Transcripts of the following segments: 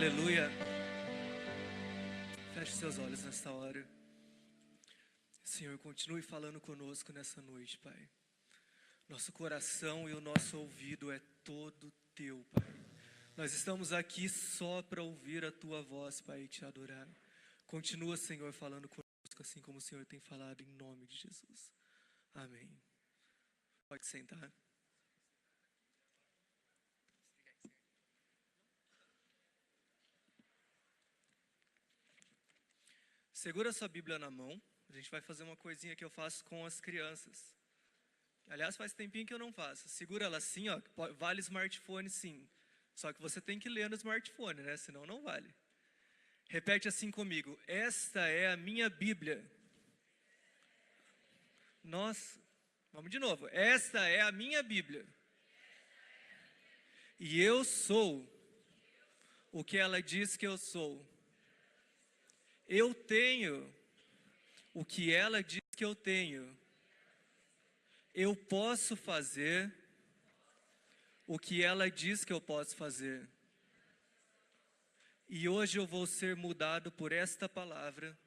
Aleluia. Feche seus olhos nesta hora. Senhor, continue falando conosco nessa noite, Pai. Nosso coração e o nosso ouvido é todo teu, Pai. Nós estamos aqui só para ouvir a tua voz, Pai, e te adorar. Continua, Senhor, falando conosco assim como o Senhor tem falado, em nome de Jesus. Amém. Pode sentar. Segura sua Bíblia na mão. A gente vai fazer uma coisinha que eu faço com as crianças. Aliás, faz tempinho que eu não faço. Segura ela assim, ó. Vale smartphone, sim. Só que você tem que ler no smartphone, né? Senão não vale. Repete assim comigo. Esta é a minha Bíblia. Vamos de novo. Esta é a minha Bíblia. E eu sou o que ela diz que eu sou. Eu tenho o que ela diz que eu tenho. Eu posso fazer o que ela diz que eu posso fazer. E hoje eu vou ser mudado por esta palavra.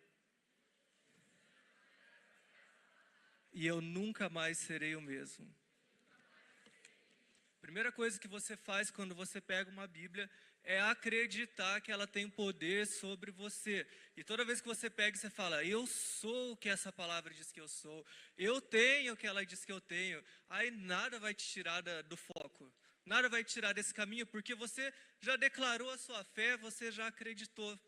E eu nunca mais serei o mesmo. Primeira coisa que você faz quando você pega uma Bíblia é acreditar que ela tem poder sobre você. E toda vez que você pega e você fala, eu sou o que essa palavra diz que eu sou, eu tenho o que ela diz que eu tenho, aí nada vai te tirar do foco, nada vai te tirar desse caminho, porque você já declarou a sua fé, você já acreditou.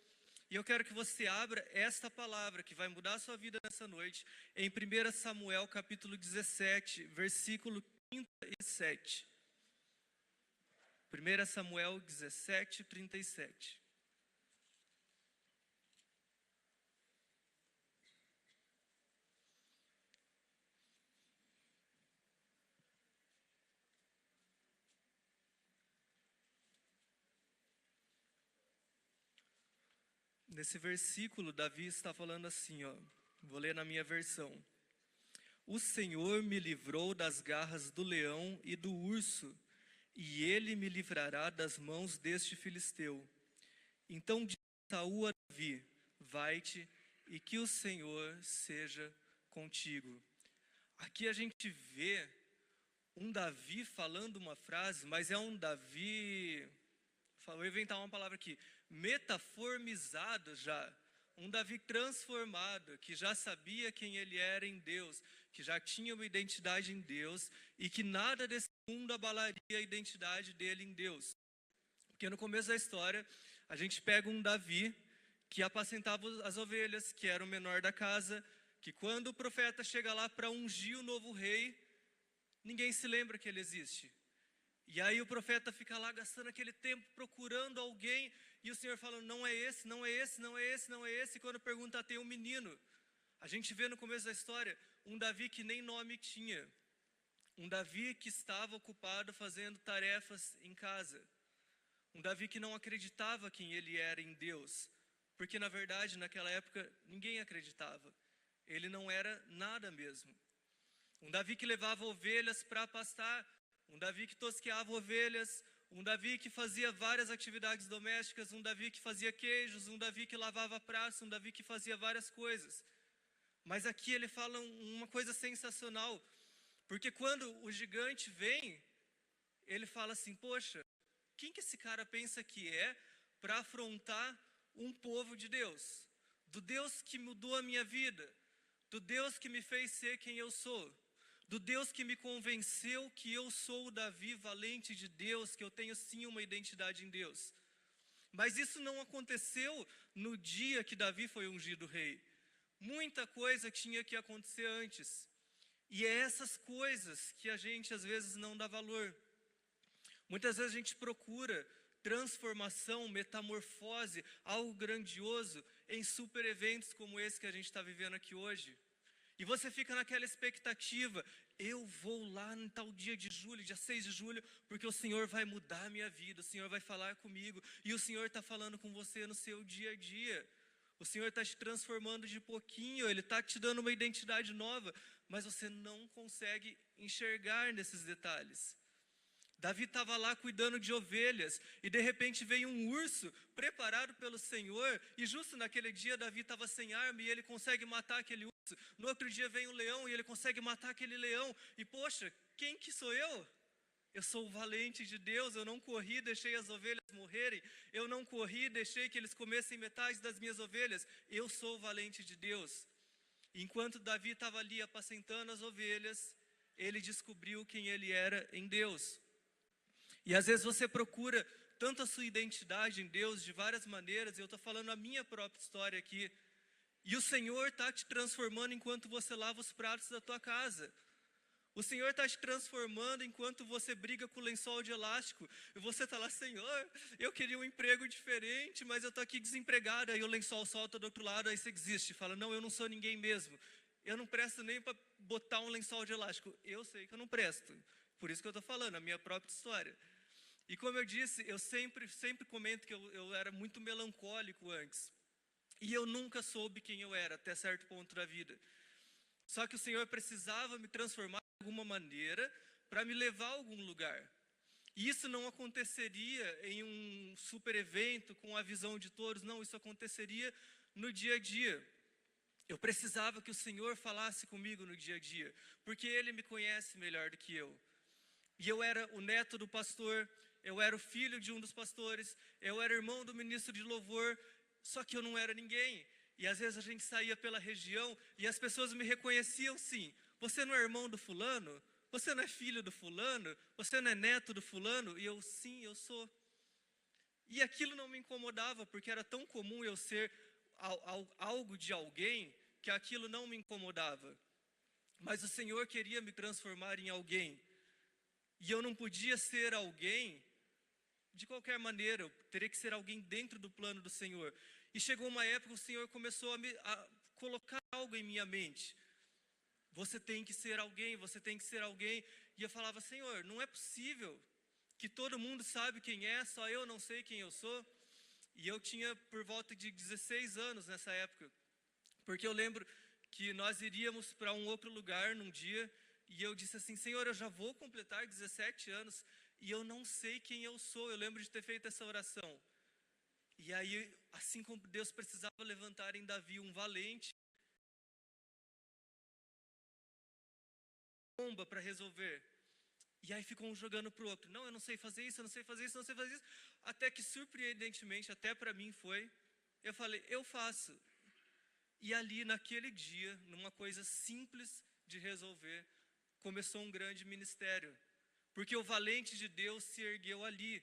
E eu quero que você abra esta palavra que vai mudar a sua vida nessa noite, em 1 Samuel capítulo 17, versículo 37. 1 Samuel 17, 37. Nesse versículo, Davi está falando assim, ó, vou ler na minha versão. O Senhor me livrou das garras do leão e do urso, e ele me livrará das mãos deste filisteu. Então disse Saul a Davi, vai-te e que o Senhor seja contigo. Aqui a gente vê um Davi falando uma frase, mas é um Davi, vou inventar uma palavra aqui, metaformizado já. Um Davi transformado, que já sabia quem ele era em Deus, que já tinha uma identidade em Deus e que nada desse mundo abalaria a identidade dele em Deus. Porque no começo da história, a gente pega um Davi que apacentava as ovelhas, que era o menor da casa, que quando o profeta chega lá para ungir o novo rei, ninguém se lembra que ele existe. E aí o profeta fica lá gastando aquele tempo procurando alguém, e o Senhor fala, não é esse, não é esse, não é esse, não é esse, e quando pergunta, tem um menino. A gente vê no começo da história, um Davi que nem nome tinha. Um Davi que estava ocupado fazendo tarefas em casa. Um Davi que não acreditava quem ele era em Deus. Porque na verdade, naquela época, ninguém acreditava. Ele não era nada mesmo. Um Davi que levava ovelhas para pastar. Um Davi que tosqueava ovelhas, um Davi que fazia várias atividades domésticas, um Davi que fazia queijos, um Davi que lavava praça, um Davi que fazia várias coisas. Mas aqui ele fala uma coisa sensacional, porque quando o gigante vem, ele fala assim, poxa, quem que esse cara pensa que é para afrontar um povo de Deus? Do Deus que mudou a minha vida, do Deus que me fez ser quem eu sou. Do Deus que me convenceu que eu sou o Davi valente de Deus, que eu tenho sim uma identidade em Deus. Mas isso não aconteceu no dia que Davi foi ungido rei. Muita coisa tinha que acontecer antes. E é essas coisas que a gente às vezes não dá valor. Muitas vezes a gente procura transformação, metamorfose, algo grandioso em super eventos como esse que a gente está vivendo aqui hoje. E você fica naquela expectativa, eu vou lá no tal dia de julho, dia 6 de julho, porque o Senhor vai mudar a minha vida, o Senhor vai falar comigo, e o Senhor está falando com você no seu dia a dia. O Senhor está te transformando de pouquinho, Ele está te dando uma identidade nova, mas você não consegue enxergar nesses detalhes. Davi estava lá cuidando de ovelhas, e de repente veio um urso preparado pelo Senhor, e justo naquele dia Davi estava sem arma, e ele consegue matar aquele urso. No outro dia vem um leão, e ele consegue matar aquele leão, e poxa, quem que sou eu? Eu sou o valente de Deus, eu não corri, deixei as ovelhas morrerem, eu não corri, deixei que eles comessem metade das minhas ovelhas, eu sou o valente de Deus. Enquanto Davi estava ali apacentando as ovelhas, ele descobriu quem ele era em Deus. E às vezes você procura tanto a sua identidade em Deus de várias maneiras, e eu estou falando a minha própria história aqui, e o Senhor está te transformando enquanto você lava os pratos da tua casa. O Senhor está te transformando enquanto você briga com o lençol de elástico, e você está lá, Senhor, eu queria um emprego diferente, mas eu estou aqui desempregado, aí o lençol solta do outro lado, aí você desiste, fala, não, eu não sou ninguém mesmo, eu não presto nem para botar um lençol de elástico, eu sei que eu não presto, por isso que eu estou falando, a minha própria história. E como eu disse, eu sempre comento que eu era muito melancólico antes. E eu nunca soube quem eu era, até certo ponto da vida. Só que o Senhor precisava me transformar de alguma maneira para me levar a algum lugar. E isso não aconteceria em um super evento com a visão de todos, não, isso aconteceria no dia a dia. Eu precisava que o Senhor falasse comigo no dia a dia, porque Ele me conhece melhor do que eu. E eu era o neto do pastor, eu era o filho de um dos pastores, eu era irmão do ministro de louvor, só que eu não era ninguém. E às vezes a gente saía pela região e as pessoas me reconheciam sim. Você não é irmão do fulano? Você não é filho do fulano? Você não é neto do fulano? E eu, sim, eu sou. E aquilo não me incomodava, porque era tão comum eu ser algo de alguém, que aquilo não me incomodava. Mas o Senhor queria me transformar em alguém. E eu não podia ser alguém de qualquer maneira, eu teria que ser alguém dentro do plano do Senhor. E chegou uma época, o Senhor começou a colocar algo em minha mente. Você tem que ser alguém, você tem que ser alguém. E eu falava, Senhor, não é possível que todo mundo sabe quem é, só eu não sei quem eu sou. E eu tinha por volta de 16 anos nessa época. Porque eu lembro que nós iríamos para um outro lugar num dia, e eu disse assim, Senhor, eu já vou completar 17 anos, e eu não sei quem eu sou. Eu lembro de ter feito essa oração. E aí, assim como Deus precisava levantar em Davi um valente, bomba para resolver. E aí ficou um jogando pro outro. Não, eu não sei fazer isso, eu não sei fazer isso, eu não sei fazer isso. Até que, surpreendentemente, até para mim foi, eu falei, eu faço. E ali, naquele dia, numa coisa simples de resolver, começou um grande ministério. Porque o valente de Deus se ergueu ali.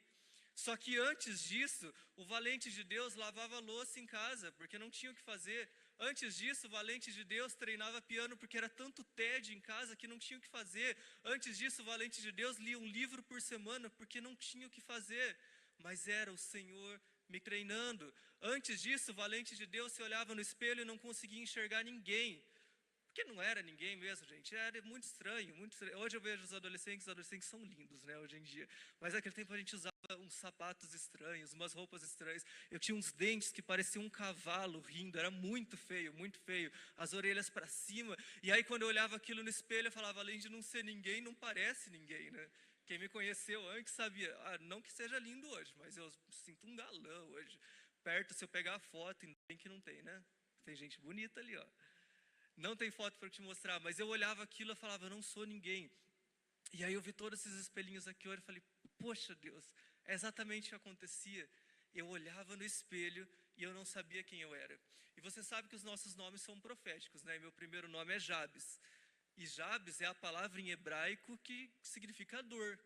Só que antes disso, o valente de Deus lavava louça em casa, porque não tinha o que fazer. Antes disso, o valente de Deus treinava piano, porque era tanto tédio em casa que não tinha o que fazer. Antes disso, o valente de Deus lia um livro por semana, porque não tinha o que fazer. Mas era o Senhor me treinando. Antes disso, o valente de Deus se olhava no espelho e não conseguia enxergar ninguém. Porque não era ninguém mesmo, gente, era muito estranho, muito estranho. Hoje eu vejo os adolescentes são lindos, né, hoje em dia. Mas naquele tempo a gente usava uns sapatos estranhos, umas roupas estranhas. Eu tinha uns dentes que pareciam um cavalo rindo, era muito feio, as orelhas para cima. E aí quando eu olhava aquilo no espelho, eu falava, além de não ser ninguém, não parece ninguém, né? Quem me conheceu antes sabia, não que seja lindo hoje, mas eu sinto um galão hoje. Perto, se eu pegar a foto, ainda bem que não tem, né? Tem gente bonita ali, ó. Não tem foto para te mostrar, mas eu olhava aquilo e falava, eu não sou ninguém. E aí eu vi todos esses espelhinhos aqui, eu falei, poxa Deus, é exatamente o que acontecia. Eu olhava no espelho e eu não sabia quem eu era. E você sabe que os nossos nomes são proféticos, né? Meu primeiro nome é Jabes. E Jabes é a palavra em hebraico que significa dor.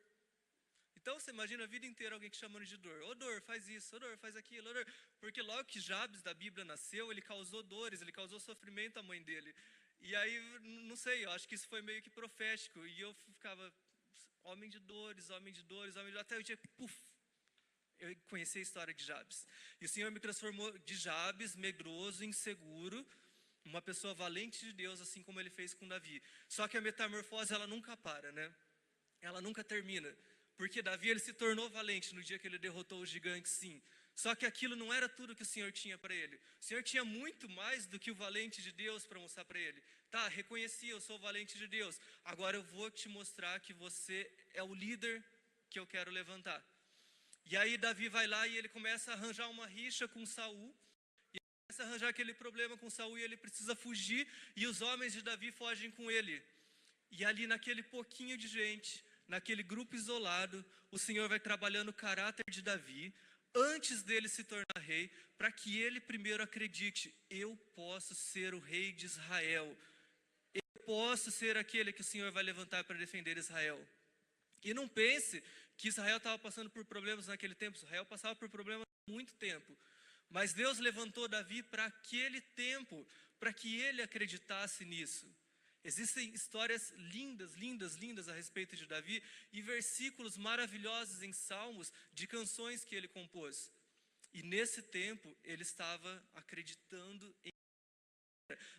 Então você imagina a vida inteira alguém te chamando de dor. Ô dor, faz isso, ô dor, faz aquilo, ô dor. Porque logo que Jabes da Bíblia nasceu, ele causou dores, ele causou sofrimento à mãe dele. E aí, não sei, eu acho que isso foi meio que profético. E eu ficava, homem de dores, homem de dores, homem de dores. Até o dia, puf, eu conheci a história de Jabes. E o Senhor me transformou de Jabes, medroso, inseguro, uma pessoa valente de Deus, assim como Ele fez com Davi. Só que a metamorfose, ela nunca para, né? Ela nunca termina. Porque Davi, ele se tornou valente no dia que ele derrotou o gigante, sim. Só que aquilo não era tudo que o Senhor tinha para ele. O Senhor tinha muito mais do que o valente de Deus para mostrar para ele. Tá, reconheci, eu sou o valente de Deus. Agora eu vou te mostrar que você é o líder que eu quero levantar. E aí Davi vai lá e ele começa a arranjar uma rixa com Saul, e ele começa a arranjar aquele problema com Saul e ele precisa fugir, e os homens de Davi fogem com ele. E ali naquele pouquinho de gente, naquele grupo isolado, o Senhor vai trabalhando o caráter de Davi, antes dele se tornar rei, para que ele primeiro acredite, eu posso ser o rei de Israel, eu posso ser aquele que o Senhor vai levantar para defender Israel. E não pense que Israel estava passando por problemas naquele tempo, Israel passava por problemas há muito tempo, mas Deus levantou Davi para aquele tempo, para que ele acreditasse nisso. Existem histórias lindas, lindas, lindas a respeito de Davi e versículos maravilhosos em Salmos de canções que ele compôs. E nesse tempo ele estava acreditando em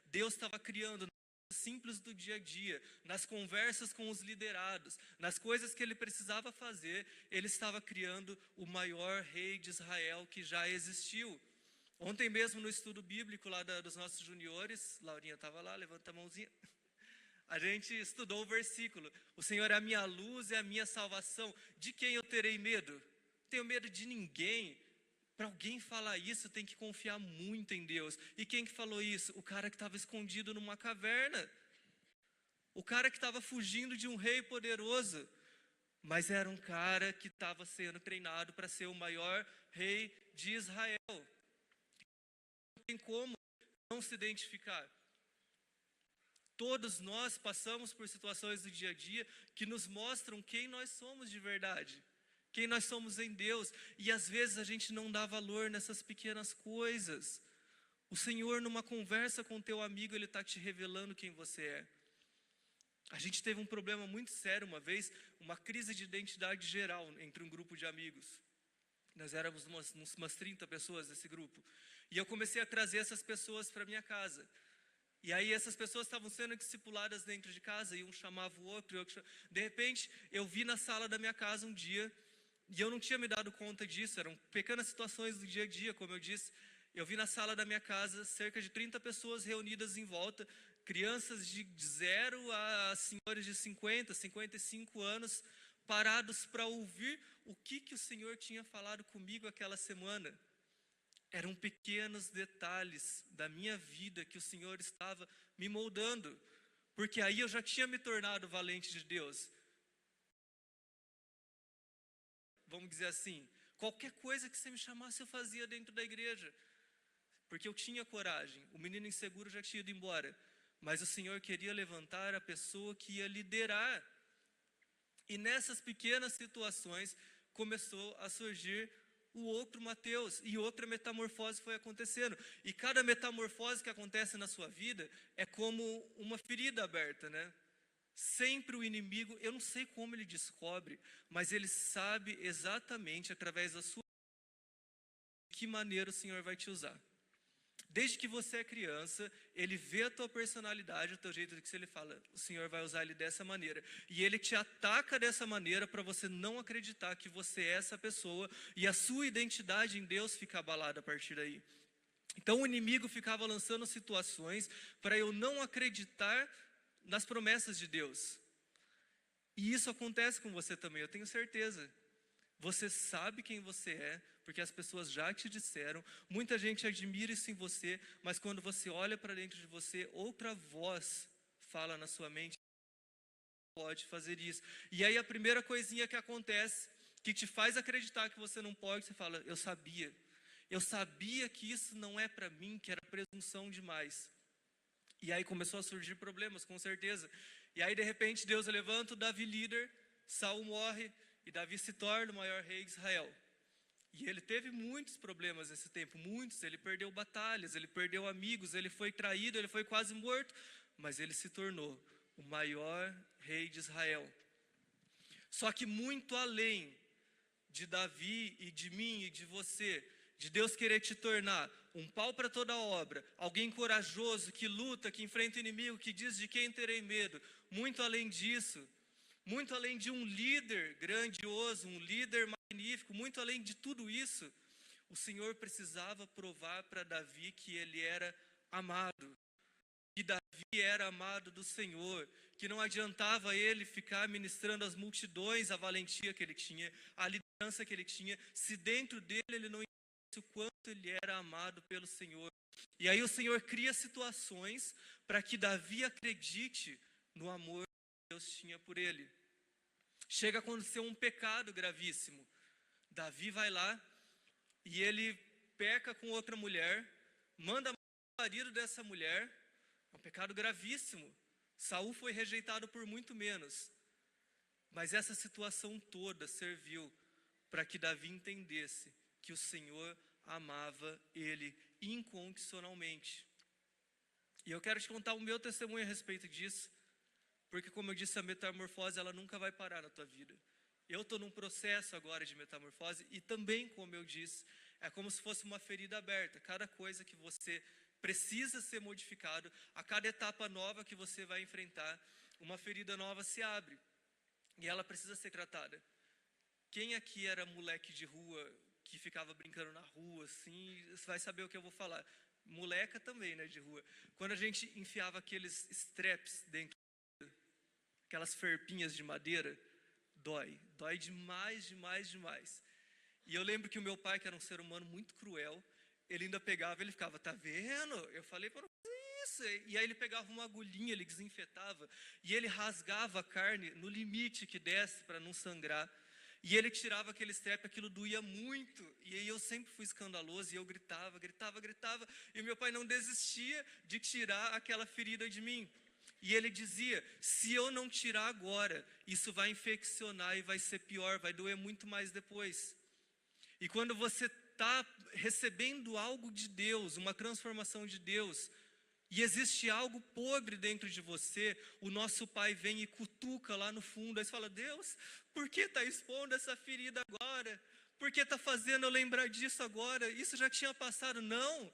Deus, estava criando simples do dia a dia, nas conversas com os liderados, nas coisas que ele precisava fazer, ele estava criando o maior rei de Israel que já existiu. Ontem mesmo no estudo bíblico lá dos nossos juniores, Laurinha estava lá, levanta a mãozinha, a gente estudou o versículo, o Senhor é a minha luz e a minha salvação, de quem eu terei medo? Não tenho medo de ninguém. Para alguém falar isso, tem que confiar muito em Deus. E quem que falou isso? O cara que estava escondido numa caverna. O cara que estava fugindo de um rei poderoso. Mas era um cara que estava sendo treinado para ser o maior rei de Israel. Não tem como não se identificar. Todos nós passamos por situações do dia a dia que nos mostram quem nós somos de verdade. Quem nós somos em Deus, e às vezes a gente não dá valor nessas pequenas coisas. O Senhor, numa conversa com teu amigo, Ele está te revelando quem você é. A gente teve um problema muito sério uma vez, uma crise de identidade geral entre um grupo de amigos. Nós éramos umas 30 pessoas nesse grupo, e eu comecei a trazer essas pessoas para minha casa. E aí essas pessoas estavam sendo discipuladas dentro de casa, e um chamava o outro, de repente eu vi na sala da minha casa um dia, e eu não tinha me dado conta disso, eram pequenas situações do dia a dia, como eu disse. Eu vi na sala da minha casa cerca de 30 pessoas reunidas em volta, crianças de 0 a senhores de 50, 55 anos, parados para ouvir o que o Senhor tinha falado comigo aquela semana. Eram pequenos detalhes da minha vida que o Senhor estava me moldando, porque aí eu já tinha me tornado valente de Deus. Vamos dizer assim, qualquer coisa que você me chamasse eu fazia dentro da igreja, porque eu tinha coragem. O menino inseguro já tinha ido embora, mas o Senhor queria levantar a pessoa que ia liderar. E nessas pequenas situações começou a surgir o outro Mateus, e outra metamorfose foi acontecendo. E cada metamorfose que acontece na sua vida é como uma ferida aberta, né? Sempre o inimigo, eu não sei como ele descobre, mas ele sabe exatamente através da sua de que maneira o Senhor vai te usar. Desde que você é criança, ele vê a tua personalidade, o teu jeito de que ele fala, o Senhor vai usar ele dessa maneira. E ele te ataca dessa maneira para você não acreditar que você é essa pessoa e a sua identidade em Deus fica abalada a partir daí. Então o inimigo ficava lançando situações para eu não acreditar nas promessas de Deus. E isso acontece com você também, eu tenho certeza. Você sabe quem você é, porque as pessoas já te disseram. Muita gente admira isso em você, mas quando você olha para dentro de você, outra voz fala na sua mente, pode fazer isso. E aí a primeira coisinha que acontece, que te faz acreditar que você não pode, você fala, eu sabia que isso não é para mim, que era presunção demais. E aí começou a surgir problemas, com certeza. E aí de repente Deus levanta o Davi líder, Saul morre, e Davi se torna o maior rei de Israel. E ele teve muitos problemas nesse tempo, muitos. Ele perdeu batalhas, ele perdeu amigos, ele foi traído, ele foi quase morto. Mas ele se tornou o maior rei de Israel. Só que muito além de Davi e de mim e de você, de Deus querer te tornar um pau para toda obra, alguém corajoso, que luta, que enfrenta o inimigo, que diz de quem terei medo. Muito além disso, muito além de um líder grandioso, um líder magnífico, muito além de tudo isso, o Senhor precisava provar para Davi que ele era amado. E Davi era amado do Senhor, que não adiantava ele ficar ministrando às multidões a valentia que ele tinha, a liderança que ele tinha, se dentro dele ele não entendesse o quanto ele era amado pelo Senhor. E aí o Senhor cria situações para que Davi acredite no amor que Deus tinha por ele. Chega a acontecer um pecado gravíssimo. Davi vai lá e ele peca com outra mulher, manda matar o marido dessa mulher. É um pecado gravíssimo. Saul foi rejeitado por muito menos. Mas essa situação toda serviu para que Davi entendesse que o Senhor amava ele incondicionalmente. E eu quero te contar o meu testemunho a respeito disso, porque como eu disse, a metamorfose ela nunca vai parar na tua vida. Eu estou num processo agora de metamorfose e também, como eu disse, é como se fosse uma ferida aberta. Cada coisa que você precisa ser modificado, a cada etapa nova que você vai enfrentar, uma ferida nova se abre e ela precisa ser tratada. Quem aqui era moleque de rua, que ficava brincando na rua, assim, vai saber o que eu vou falar. Moleca também, né, de rua. Quando a gente enfiava aqueles straps dentro, aquelas ferpinhas de madeira, dói demais, demais, demais. E eu lembro que o meu pai, que era um ser humano muito cruel, ele ainda pegava, ele ficava, tá vendo? Eu falei para não fazer isso. E aí ele pegava uma agulhinha, ele desinfetava, e ele rasgava a carne no limite que desce para não sangrar. E ele tirava aquele strep, aquilo doía muito. E aí eu sempre fui escandaloso, e eu gritava, e o meu pai não desistia de tirar aquela ferida de mim. E ele dizia, se eu não tirar agora, isso vai infeccionar e vai ser pior, vai doer muito mais depois. E quando você está recebendo algo de Deus, uma transformação de Deus, e existe algo podre dentro de você, o nosso Pai vem e cutuca lá no fundo, aí você fala, Deus, por que está expondo essa ferida agora? Por que está fazendo eu lembrar disso agora? Isso já tinha passado. Não,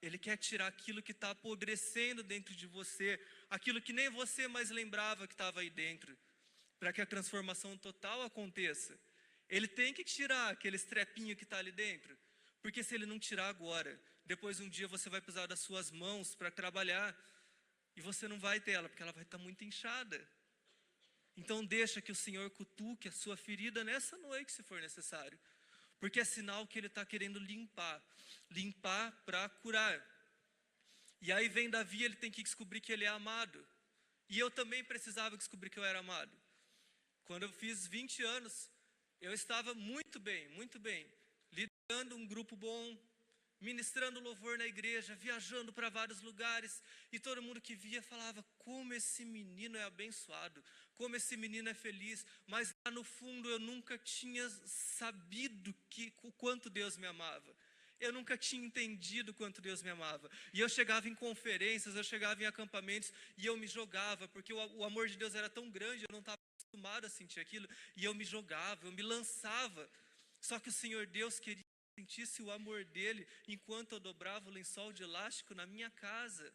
Ele quer tirar aquilo que está apodrecendo dentro de você, aquilo que nem você mais lembrava que estava aí dentro, para que a transformação total aconteça. Ele tem que tirar aquele estrepinho que está ali dentro, porque se ele não tirar agora, depois um dia você vai precisar das suas mãos para trabalhar, e você não vai ter ela, porque ela vai estar muito inchada. Então deixa que o Senhor cutuque a sua ferida nessa noite, se for necessário, porque é sinal que Ele está querendo limpar para curar. E aí vem Davi, ele tem que descobrir que ele é amado, e eu também precisava descobrir que eu era amado. Quando eu fiz 20 anos, eu estava muito bem, liderando um grupo bom, ministrando louvor na igreja, viajando para vários lugares, e todo mundo que via falava, como esse menino é abençoado, como esse menino é feliz, mas lá no fundo eu nunca tinha sabido o quanto Deus me amava. Eu nunca tinha entendido o quanto Deus me amava. E eu chegava em conferências, eu chegava em acampamentos, e eu me jogava, porque o amor de Deus era tão grande, eu não estava acostumado a sentir aquilo, e eu me jogava, eu me lançava. Só que o Senhor Deus queria que eu sentisse o amor dele enquanto eu dobrava o lençol de elástico na minha casa.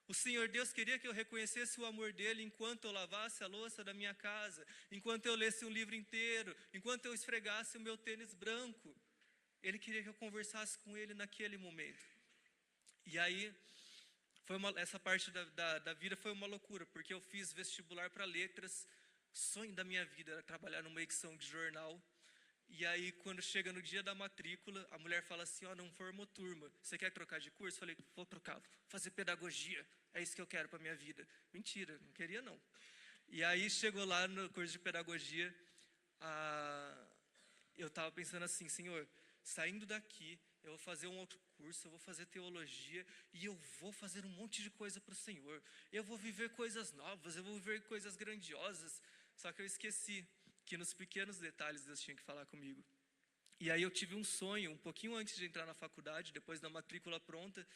O Senhor Deus queria que eu reconhecesse o amor dele enquanto eu lavasse a louça da minha casa, enquanto eu lesse um livro inteiro, enquanto eu esfregasse o meu tênis branco. Ele queria que eu conversasse com ele naquele momento. E aí, essa parte da vida foi uma loucura, porque eu fiz vestibular para letras, sonho da minha vida era trabalhar numa edição de jornal. E aí, quando chega no dia da matrícula, a mulher fala assim, não formou turma, você quer trocar de curso? Eu falei, vou trocar, vou fazer pedagogia, é isso que eu quero para minha vida. Mentira, não queria não. E aí, chegou lá no curso de pedagogia, eu estava pensando assim, Senhor, saindo daqui, eu vou fazer um outro curso, eu vou fazer teologia, e eu vou fazer um monte de coisa para o Senhor. Eu vou viver coisas novas, eu vou viver coisas grandiosas. Só que eu esqueci que nos pequenos detalhes Deus tinha que falar comigo. E aí eu tive um sonho, um pouquinho antes de entrar na faculdade, depois da matrícula pronta,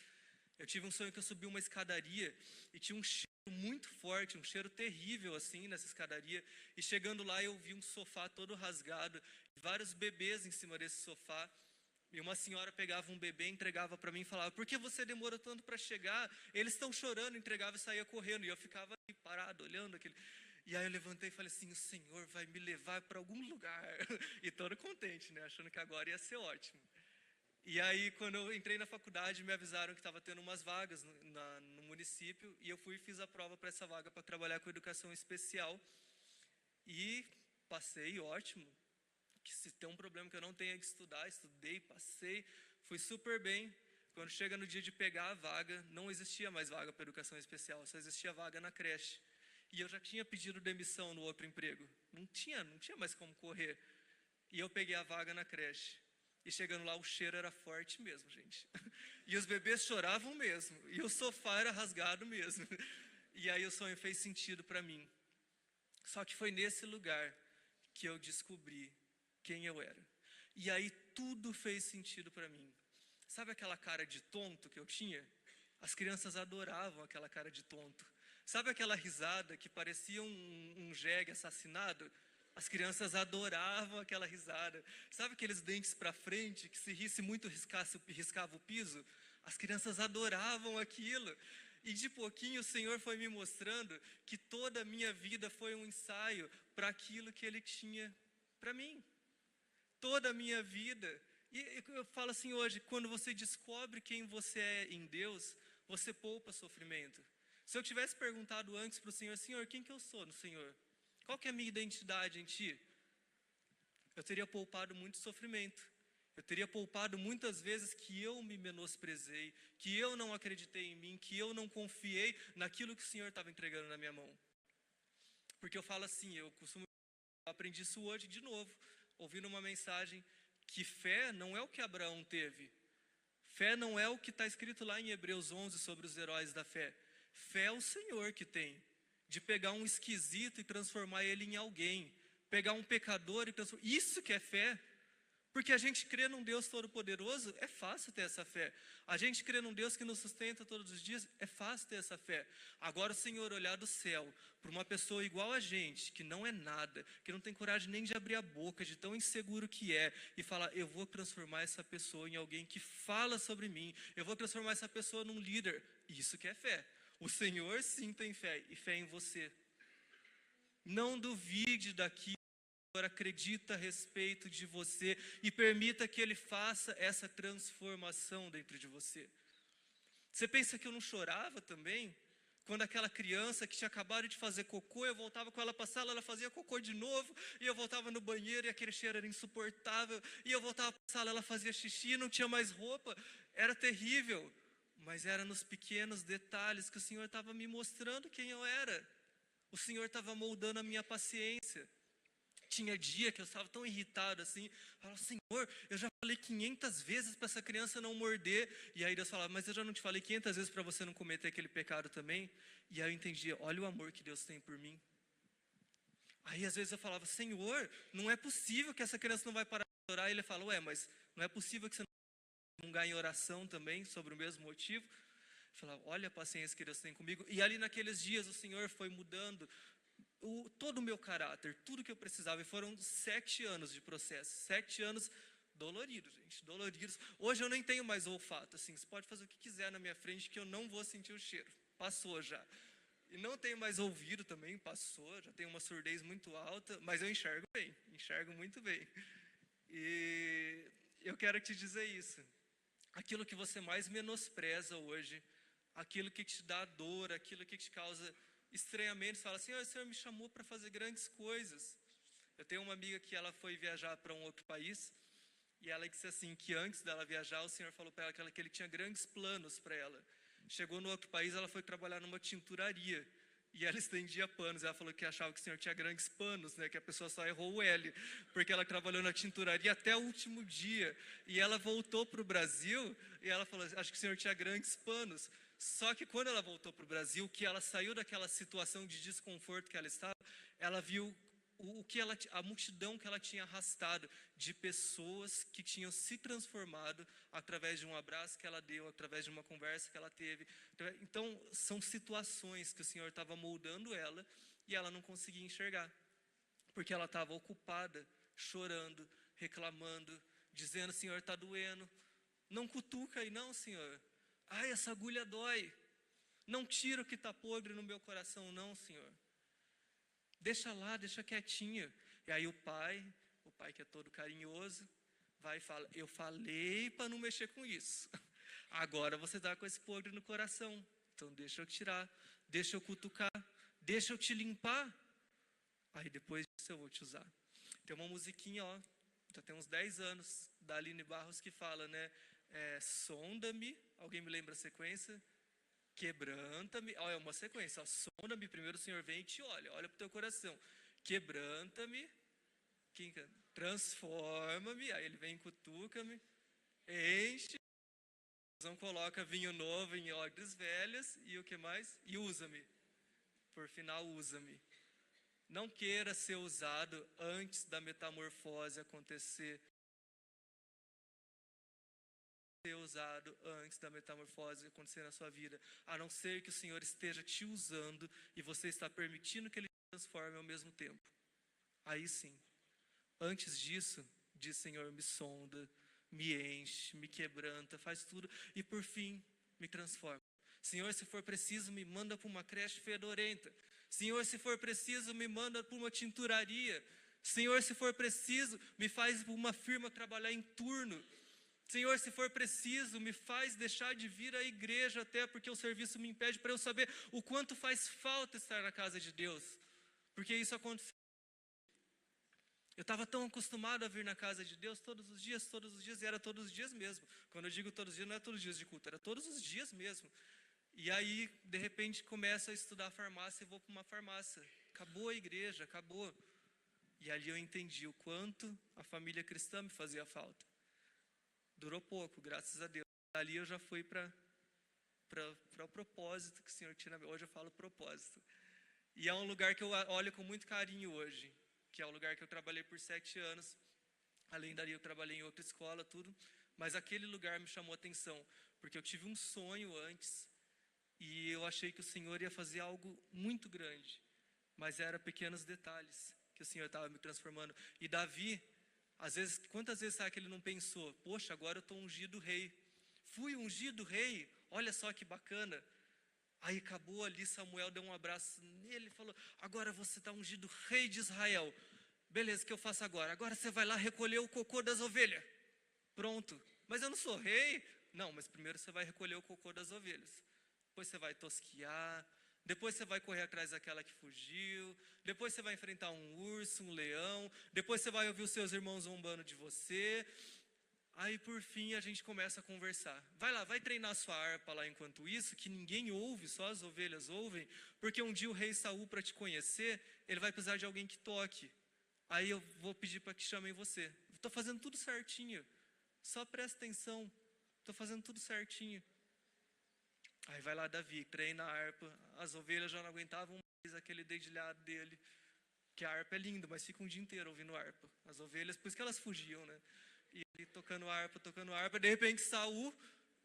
eu tive um sonho que eu subi uma escadaria e tinha um cheiro muito forte, um cheiro terrível assim nessa escadaria. E chegando lá eu vi um sofá todo rasgado, vários bebês em cima desse sofá. E uma senhora pegava um bebê, entregava para mim e falava, por que você demorou tanto para chegar? Eles estão chorando, entregava e saía correndo. E eu ficava ali parado, olhando aquele... E aí eu levantei e falei assim, o Senhor vai me levar para algum lugar. E todo contente, né? Achando que agora ia ser ótimo. E aí, quando eu entrei na faculdade, me avisaram que estava tendo umas vagas no município, e eu fui e fiz a prova para essa vaga para trabalhar com educação especial. E passei, ótimo. Que se tem um problema que eu não tenha que estudar, estudei, passei, fui super bem. Quando chega no dia de pegar a vaga, não existia mais vaga para educação especial, só existia vaga na creche. E eu já tinha pedido demissão no outro emprego. Não tinha mais como correr. E eu peguei a vaga na creche. E chegando lá, o cheiro era forte mesmo, gente. E os bebês choravam mesmo. E o sofá era rasgado mesmo. E aí o sonho fez sentido para mim. Só que foi nesse lugar que eu descobri quem eu era. E aí tudo fez sentido para mim. Sabe aquela cara de tonto que eu tinha? As crianças adoravam aquela cara de tonto. Sabe aquela risada que parecia um jegue assassinado? As crianças adoravam aquela risada. Sabe aqueles dentes para frente, que se risse muito riscava o piso? As crianças adoravam aquilo. E de pouquinho o Senhor foi me mostrando que toda a minha vida foi um ensaio para aquilo que Ele tinha para mim. Toda a minha vida. E eu falo assim hoje, quando você descobre quem você é em Deus, você poupa sofrimento. Se eu tivesse perguntado antes para o Senhor, Senhor, quem que eu sou no Senhor? Qual que é a minha identidade em Ti? Eu teria poupado muito sofrimento. Eu teria poupado muitas vezes que eu me menosprezei, que eu não acreditei em mim, que eu não confiei naquilo que o Senhor estava entregando na minha mão. Porque eu falo assim, eu aprendi isso hoje de novo, ouvindo uma mensagem, que fé não é o que Abraão teve. Fé não é o que está escrito lá em Hebreus 11 sobre os heróis da fé. Fé é o Senhor que tem. De pegar um esquisito e transformar ele em alguém. Pegar um pecador e transformar... Isso que é fé. Porque a gente crê num Deus todo-poderoso, é fácil ter essa fé. A gente crê num Deus que nos sustenta todos os dias, é fácil ter essa fé. Agora o Senhor olhar do céu para uma pessoa igual a gente, que não é nada, que não tem coragem nem de abrir a boca, de tão inseguro que é, e falar, eu vou transformar essa pessoa em alguém que fala sobre mim, eu vou transformar essa pessoa num líder. Isso que é fé. O Senhor sim tem fé, e fé em você. Não duvide daquilo. Acredita a respeito de você e permita que Ele faça essa transformação dentro de você. Você pensa que eu não chorava também? Quando aquela criança que tinha acabado de fazer cocô, eu voltava com ela para a sala, ela fazia cocô de novo, e eu voltava no banheiro e aquele cheiro era insuportável, e eu voltava para a sala, ela fazia xixi, não tinha mais roupa, era terrível. Mas era nos pequenos detalhes que o Senhor estava me mostrando quem eu era. O Senhor estava moldando a minha paciência. Tinha dia que eu estava tão irritado assim, falava, Senhor, eu já falei 500 vezes para essa criança não morder, e aí Deus falava, mas eu já não te falei 500 vezes para você não cometer aquele pecado também? E aí eu entendia, olha o amor que Deus tem por mim. Aí às vezes eu falava, Senhor, não é possível que essa criança não vai parar de chorar, e Ele fala, ué, mas não é possível que você não ganhe oração também, sobre o mesmo motivo? Eu falava, olha a paciência que Deus tem comigo, e ali naqueles dias o Senhor foi mudando todo o meu caráter, tudo que eu precisava, e foram 7 anos de processo, 7 anos doloridos, gente, doloridos. Hoje eu nem tenho mais olfato, assim, você pode fazer o que quiser na minha frente que eu não vou sentir o cheiro, passou já. E não tenho mais ouvido também, passou, já tenho uma surdez muito alta, mas eu enxergo bem, enxergo muito bem. E eu quero te dizer isso, aquilo que você mais menospreza hoje, aquilo que te dá dor, aquilo que te causa estranhamento, fala assim, o Senhor me chamou para fazer grandes coisas. Eu tenho uma amiga que ela foi viajar para um outro país, e ela disse assim, que antes dela viajar, o Senhor falou para ela que Ele tinha grandes planos para ela. Chegou no outro país, ela foi trabalhar numa tinturaria, e ela estendia panos. Ela falou que achava que o Senhor tinha grandes panos, né, que a pessoa só errou o L, porque ela trabalhou na tinturaria até o último dia, e ela voltou para o Brasil, e ela falou, acho que o Senhor tinha grandes panos. Só que quando ela voltou para o Brasil, que ela saiu daquela situação de desconforto que ela estava, ela viu a multidão que ela tinha arrastado de pessoas que tinham se transformado através de um abraço que ela deu, através de uma conversa que ela teve. Então, são situações que o Senhor estava moldando ela e ela não conseguia enxergar, porque ela estava ocupada, chorando, reclamando, dizendo, Senhor, está doendo. Não cutuca aí não, Senhor. Ai, essa agulha dói. Não tira o que está podre no meu coração, não, Senhor. Deixa lá, deixa quietinho. E aí o pai que é todo carinhoso, vai e fala, eu falei para não mexer com isso. Agora você está com esse podre no coração. Então deixa eu tirar, deixa eu cutucar, deixa eu te limpar. Aí depois disso eu vou te usar. Tem uma musiquinha, ó, já tem uns 10 anos, da Aline Barros, que fala, né? Sonda-me, alguém me lembra a sequência? Quebranta-me, ó, é uma sequência, ó, sonda-me, primeiro o Senhor vem e te olha para o teu coração. Quebranta-me, transforma-me, aí ele vem e cutuca-me, enche, não coloca vinho novo em odres velhas, e o que mais? E usa-me, por final usa-me. Não queira ser usado antes da metamorfose acontecer. Ser usado antes da metamorfose acontecer na sua vida, a não ser que o Senhor esteja te usando e você está permitindo que Ele te transforme ao mesmo tempo. Aí sim. Antes disso, diz Senhor, me sonda, me enche, me quebranta, faz tudo e por fim me transforma. Senhor, se for preciso, me manda para uma creche fedorenta. Senhor, se for preciso, me manda para uma tinturaria. Senhor, se for preciso, me faz para uma firma trabalhar em turno. Senhor, se for preciso, me faz deixar de vir à igreja até porque o serviço me impede, para eu saber o quanto faz falta estar na casa de Deus. Porque isso aconteceu. Eu estava tão acostumado a vir na casa de Deus todos os dias, e era todos os dias mesmo. Quando eu digo todos os dias, não é todos os dias de culto, era todos os dias mesmo. E aí, de repente, começo a estudar farmácia e vou para uma farmácia. Acabou a igreja, acabou. E ali eu entendi o quanto a família cristã me fazia falta. Durou pouco, graças a Deus. Ali eu já fui para o propósito que o Senhor tinha. Hoje eu falo propósito. E é um lugar que eu olho com muito carinho hoje, que é o lugar que eu trabalhei por 7 anos. Além dali eu trabalhei em outra escola, tudo. Mas aquele lugar me chamou a atenção, porque eu tive um sonho antes, e eu achei que o Senhor ia fazer algo muito grande. Mas eram pequenos detalhes que o Senhor estava me transformando. E Davi, às vezes, quantas vezes será que ele não pensou? Poxa, agora eu estou ungido rei. Fui ungido rei, olha só que bacana. Aí acabou ali, Samuel deu um abraço nele e falou, agora você está ungido rei de Israel. Beleza, o que eu faço agora? Agora você vai lá recolher o cocô das ovelhas. Pronto. Mas eu não sou rei. Não, mas primeiro você vai recolher o cocô das ovelhas. Depois você vai tosquiar. Depois você vai correr atrás daquela que fugiu. Depois você vai enfrentar um urso, um leão. Depois você vai ouvir os seus irmãos zombando de você. Aí por fim a gente começa a conversar. Vai lá, vai treinar a sua harpa lá enquanto isso, que ninguém ouve, só as ovelhas ouvem. Porque um dia o rei Saul, para te conhecer, ele vai precisar de alguém que toque. Aí eu vou pedir para que chamem você. Estou fazendo tudo certinho. Só presta atenção. Estou fazendo tudo certinho. Aí vai lá Davi, treina a harpa. As ovelhas já não aguentavam mais aquele dedilhado dele. Que a harpa é lindo, mas fica um dia inteiro ouvindo harpa. As ovelhas, por isso que elas fugiam, né? E ele tocando harpa. De repente Saul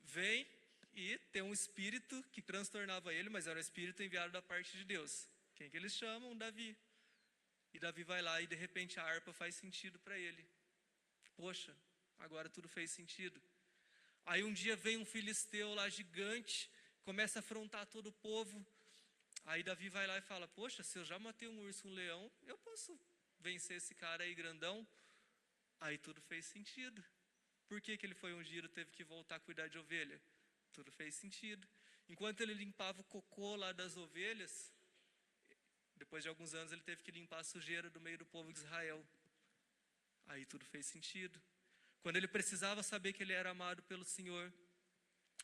vem e tem um espírito que transtornava ele, mas era um espírito enviado da parte de Deus. Quem que eles chamam? Davi. E Davi vai lá e de repente a harpa faz sentido para ele. Poxa, agora tudo fez sentido. Aí um dia vem um filisteu lá gigante, começa a afrontar todo o povo. Aí Davi vai lá e fala, poxa, se eu já matei um urso e um leão, eu posso vencer esse cara aí grandão. Aí tudo fez sentido. Por que ele foi ungido, teve que voltar a cuidar de ovelha? Tudo fez sentido. Enquanto ele limpava o cocô lá das ovelhas, depois de alguns anos ele teve que limpar a sujeira do meio do povo de Israel. Aí tudo fez sentido. Quando ele precisava saber que ele era amado pelo Senhor,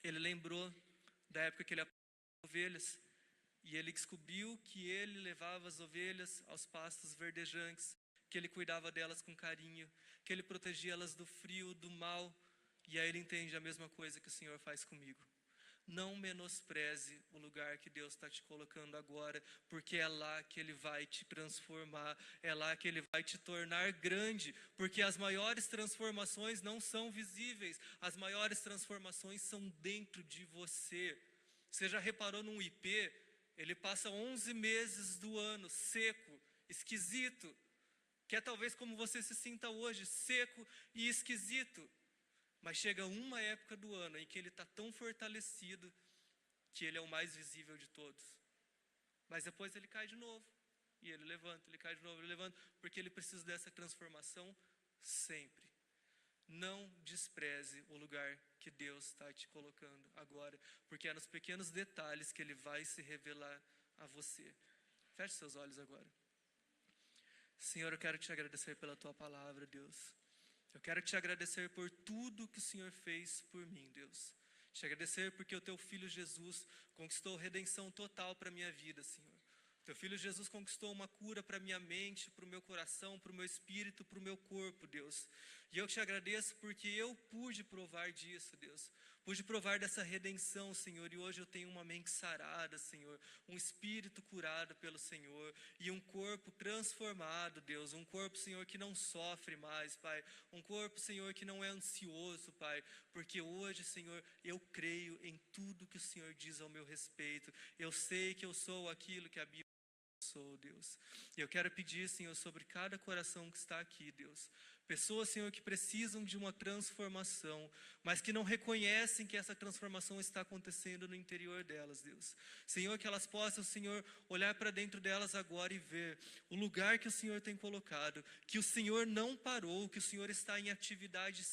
ele lembrou da época que ele apanhava ovelhas. E ele descobriu que ele levava as ovelhas aos pastos verdejantes, que ele cuidava delas com carinho, que ele protegia elas do frio, do mal. E aí ele entende a mesma coisa que o Senhor faz comigo. Não menospreze o lugar que Deus está te colocando agora, porque é lá que Ele vai te transformar, é lá que Ele vai te tornar grande, porque as maiores transformações não são visíveis, as maiores transformações são dentro de você. Você já reparou num IP? Ele passa 11 meses do ano seco, esquisito, que é talvez como você se sinta hoje, seco e esquisito. Mas chega uma época do ano em que ele está tão fortalecido que ele é o mais visível de todos. Mas depois ele cai de novo. E ele levanta, ele cai de novo, ele levanta. Porque ele precisa dessa transformação sempre. não despreze o lugar que Deus está te colocando agora, porque é nos pequenos detalhes que Ele vai se revelar a você. Feche seus olhos agora. Senhor, eu quero te agradecer pela Tua palavra, Deus. Eu quero te agradecer por tudo que o Senhor fez por mim, Deus. Te agradecer porque o Teu Filho Jesus conquistou redenção total para a minha vida, Senhor. Teu Filho Jesus conquistou uma cura para a minha mente, para o meu coração, para o meu espírito, para o meu corpo, Deus. E eu te agradeço porque eu pude provar disso, Deus. Pude provar dessa redenção, Senhor, e hoje eu tenho uma mente sarada, Senhor, um espírito curado pelo Senhor, e um corpo transformado, Deus, um corpo, Senhor, que não sofre mais, Pai, um corpo, Senhor, que não é ansioso, Pai, porque hoje, Senhor, eu creio em tudo que o Senhor diz ao meu respeito, eu sei que eu sou aquilo que a Bíblia sou, Deus. E eu quero pedir, Senhor, sobre cada coração que está aqui, Deus. Pessoas, Senhor, que precisam de uma transformação, mas que não reconhecem que essa transformação está acontecendo no interior delas, Deus. Senhor, que elas possam, Senhor, olhar para dentro delas agora e ver o lugar que o Senhor tem colocado, que o Senhor não parou, que o Senhor está em atividade,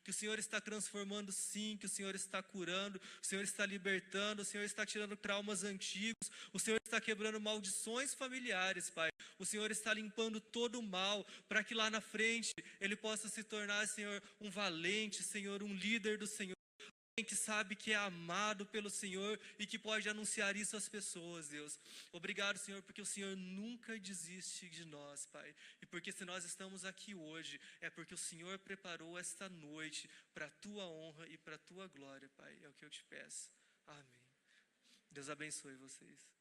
que o Senhor está transformando sim, que o Senhor está curando, o Senhor está libertando, o Senhor está tirando traumas antigos, o Senhor está quebrando maldições familiares, Pai. O Senhor está limpando todo o mal, para que lá na frente Ele possa se tornar, Senhor, um valente, Senhor, um líder do Senhor, que sabe que é amado pelo Senhor e que pode anunciar isso às pessoas, Deus. Obrigado, Senhor, porque o Senhor nunca desiste de nós, Pai. E porque se nós estamos aqui hoje, é porque o Senhor preparou esta noite para a Tua honra e para a Tua glória, Pai. É o que eu te peço. Amém. Deus abençoe vocês.